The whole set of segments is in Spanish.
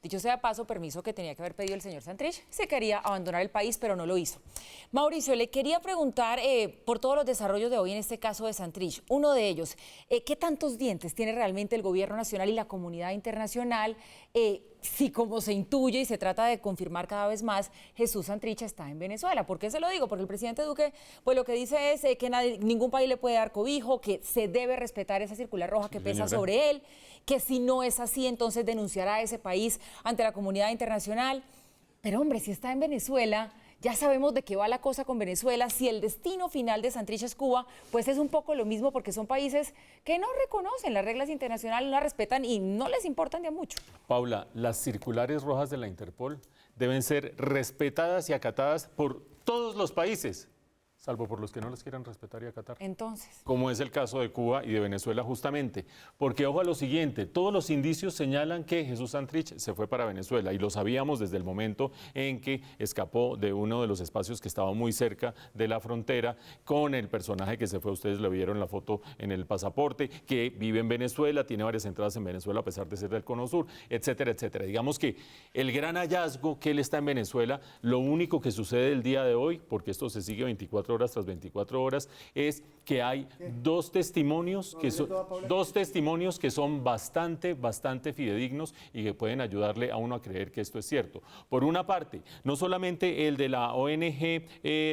Dicho sea de paso, permiso que tenía que haber pedido el señor Santrich, se quería abandonar el país, pero no lo hizo. Mauricio, le quería preguntar por todos los desarrollos de hoy en este caso de Santrich. Uno de ellos, ¿qué tantos dientes tiene realmente el gobierno nacional y la comunidad internacional? Si como se intuye y se trata de confirmar cada vez más, Jesús Santrich está en Venezuela. ¿Por qué se lo digo? Porque el presidente Duque pues lo que dice es que ningún país le puede dar cobijo, que se debe respetar esa circular roja que pesa sobre él, que si no es así, entonces denunciará a ese país ante la comunidad internacional. Pero hombre, si está en Venezuela, ya sabemos de qué va la cosa con Venezuela. Si el destino final de Santrich es Cuba, pues es un poco lo mismo porque son países que no reconocen las reglas internacionales, no las respetan y no les importan de mucho. Paula, las circulares rojas de la Interpol deben ser respetadas y acatadas por todos los países, salvo por los que no las quieran respetar y acatar. Entonces, como es el caso de Cuba y de Venezuela justamente. Porque ojo a lo siguiente, todos los indicios señalan que Jesús Santrich se fue para Venezuela y lo sabíamos desde el momento en que escapó de uno de los espacios que estaba muy cerca de la frontera con el personaje que se fue, ustedes lo vieron en la foto en el pasaporte, que vive en Venezuela, tiene varias entradas en Venezuela a pesar de ser del Cono Sur, etcétera, etcétera. Digamos que el gran hallazgo que él está en Venezuela, lo único que sucede el día de hoy, porque esto se sigue 24 horas tras 24 horas, es que hay dos testimonios que son bastante fidedignos y que pueden ayudarle a uno a creer que esto es cierto. Por una parte, no solamente el de la ONG,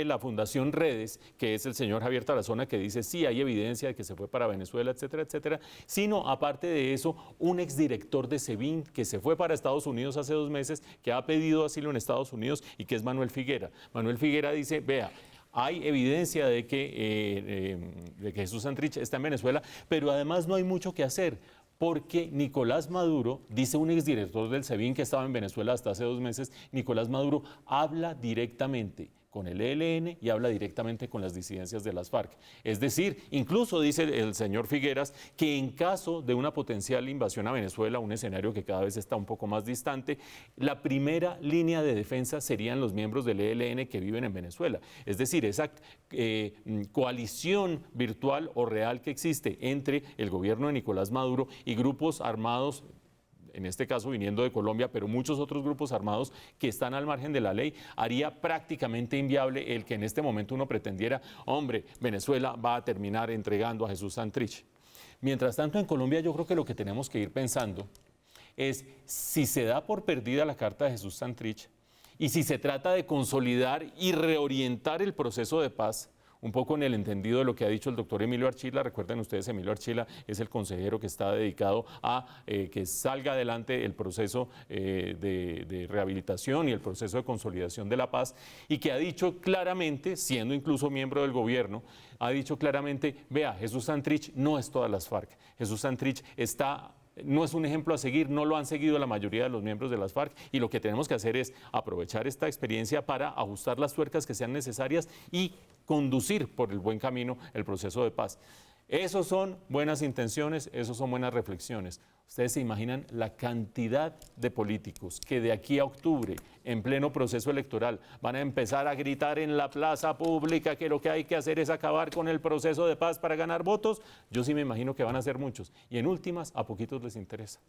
la Fundación Redes, que es el señor Javier Tarazona, que dice sí, hay evidencia de que se fue para Venezuela, etcétera, etcétera, sino aparte de eso, un exdirector de SEBIN que se fue para Estados Unidos hace 2 meses, que ha pedido asilo en Estados Unidos y que es Manuel Figuera. Manuel Figuera dice, vea, hay evidencia de que Jesús Santrich está en Venezuela, pero además no hay mucho que hacer, porque Nicolás Maduro, dice un exdirector del SEBIN que estaba en Venezuela hasta hace 2 meses, Nicolás Maduro habla directamente con el ELN y habla directamente con las disidencias de las FARC. Es decir, incluso dice el señor Figueras que en caso de una potencial invasión a Venezuela, un escenario que cada vez está un poco más distante, la primera línea de defensa serían los miembros del ELN que viven en Venezuela. Es decir, esa coalición virtual o real que existe entre el gobierno de Nicolás Maduro y grupos armados, en este caso viniendo de Colombia, pero muchos otros grupos armados que están al margen de la ley, haría prácticamente inviable el que en este momento uno pretendiera, hombre, Venezuela va a terminar entregando a Jesús Santrich. Mientras tanto, en Colombia yo creo que lo que tenemos que ir pensando es si se da por perdida la carta de Jesús Santrich y si se trata de consolidar y reorientar el proceso de paz, un poco en el entendido de lo que ha dicho el doctor Emilio Archila. Recuerden ustedes, Emilio Archila es el consejero que está dedicado a que salga adelante el proceso de rehabilitación y el proceso de consolidación de la paz, y que ha dicho claramente, siendo incluso miembro del gobierno, ha dicho claramente, vea, Jesús Santrich no es todas las FARC, Jesús Santrich no es un ejemplo a seguir, no lo han seguido la mayoría de los miembros de las FARC, y lo que tenemos que hacer es aprovechar esta experiencia para ajustar las tuercas que sean necesarias y conducir por el buen camino el proceso de paz. Esos son buenas intenciones, esos son buenas reflexiones. Ustedes se imaginan la cantidad de políticos que de aquí a octubre, en pleno proceso electoral, van a empezar a gritar en la plaza pública que lo que hay que hacer es acabar con el proceso de paz para ganar votos. Yo sí me imagino que van a ser muchos. Y en últimas, a poquitos les interesa.